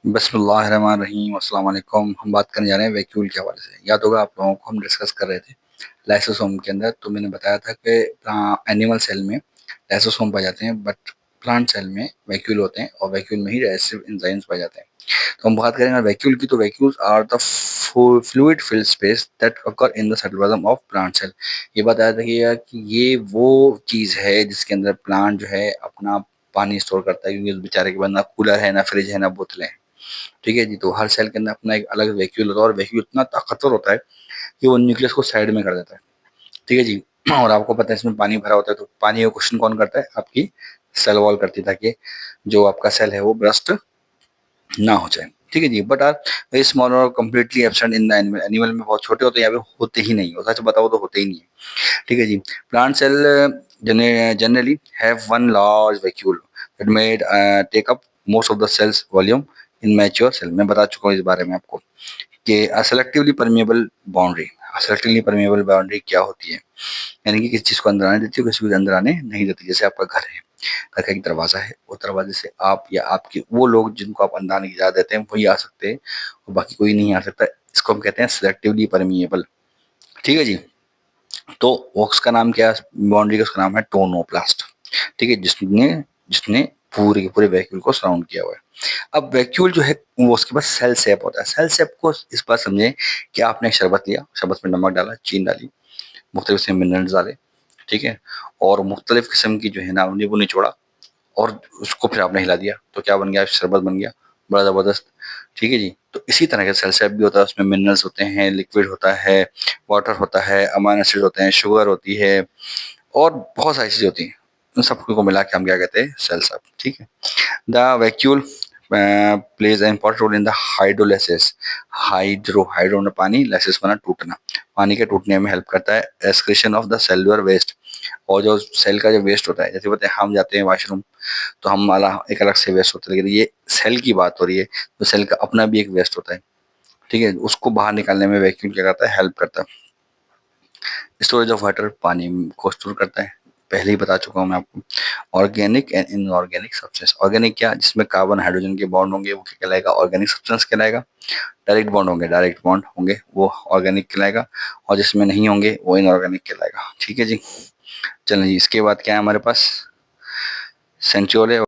बिस्मिल्लाहिर्रहमानिर्रहीम अस्सलाम वालेकुम। हम बात करने जा रहे हैं वैक्यूल के हवाले से। याद होगा आप लोगों को, हम डिस्कस कर रहे थे लाइसोसोम के अंदर। तो मैंने बताया था कि एनिमल सेल में लाइसोसोम पाए जाते हैं, बट प्लांट सेल में वैक्यूल होते हैं और वैक्यूल में ही डाइजेस्टिव एंजाइम्स पाए जाते हैं। तो हम बात करेंगे वैक्यूल की। तो vacuoles are the fluid filled space that occur in the cytoplasm of plant cell. ये बताया था कि ये वो चीज़ है जिसके अंदर प्लांट जो है अपना पानी स्टोर करता है, क्योंकि उस बेचारे के पास ना कूलर है, ना फ्रिज है, ना बोतलें हैं। ठीक है जी। तो हर सेल के अंदर अपना एक अलग वैक्यूल होता है और वैक्यूल इतना ताकतवर होता है कि वो न्यूक्लियस को साइड में कर देता है। ठीक है जी। और आपको पता है इसमें पानी भरा होता है, तो पानी का क्वेश्चन कौन करता है? आपकी सेल वॉल करती है, ताकि जो आपका सेल है वो ब्रस्ट ना हो जाए। ठीक है जी। बट आर वेरी स्मॉल और completely absent in the animal. Animal में बहुत छोटे होते हैं, यहाँ पे होते ही नहीं, और सच बताओ तो होते ही नहीं है। ठीक है जी। Plant cell generally have one large vacuole that may take up most of the cell's volume in mature cell। मैं बता चुका हूँ इस बारे में आपको कि selectively permeable boundary. Selectively permeable boundary क्या होती है? यानी कि किसी चीज को अंदर आने देती है, किसी को अंदर आने नहीं देती। जैसे आपका घर है, घर का एक दरवाजा है, वो दरवाजे से आप या आपके वो लोग जिनको आप अंदर आने की इजाजत देते हैं वही आ सकते हैं, और बाकी कोई नहीं आ सकता। इसको हम कहते हैं सिलेक्टिवली परमिएबल। ठीक है जी। तो वॉक्स का नाम क्या है? बाउंड्री का उसका नाम है टोनोप्लास्ट। ठीक है, जिसने जिसने पूरे के पूरे वैक्यूल को सराउंड किया हुआ है। अब वैक्यूल जो है वो उसके पास सेल शेप होता है। सेल शेप को इस बार समझें कि आपने एक शरबत लिया, शरबत में नमक डाला, चीनी डाली, मुख्तलिफ किस्म के मिनरल्स डाले, ठीक है, और मुख्तलिफ किस्म की जो है ना नींबू निचोड़ा, और उसको फिर आपने हिला दिया, तो क्या बन गया? शरबत बन गया, बड़ा ज़बरदस्त। ठीक है जी। तो इसी तरह का सेल शेप भी होता है, उसमें मिनरल्स होते हैं, लिक्विड होता है, वाटर होता है, अमाइनो एसिड होते हैं, शुगर होती है, और बहुत सारी चीज़ें होती हैं। उन सबको मिला के हम क्या कहते हैं? Cell shape. ठीक है। The vacuole plays an important role in the hydrolysis। Hydro में पानी, लाइसिस बना टूटना, पानी के टूटने में हेल्प करता है। Excretion of the cellular waste. और जो सेल का जो वेस्ट होता है, जैसे बताए हम जाते हैं वॉशरूम तो हम एक अलग से वेस्ट होता है, लेकिन ये सेल की बात हो रही है, तो सेल का अपना भी एक वेस्ट होता है। ठीक है, उसको बाहर निकालने में वैक्यूम क्या करता है? हेल्प करता है। स्टोरेज ऑफ वाटर, पानी को स्टोर करता है, पहले ही बता चुका हूँ मैं आपको। Organic and inorganic substance. Organic क्या? जिसमें कार्बन हाइड्रोजन के बॉन्ड होंगे वो क्या कहलाएगा? ऑर्गेनिक सब्सटेंस कहलाएगा। डायरेक्ट बॉन्ड होंगे वो ऑर्गेनिक कहलाएगा, और जिसमें नहीं होंगे वो इनऑर्गेनिक कहलाएगा। ठीक है जी। चलें जी, इसके बाद क्या है हमारे पास? सेंचुरे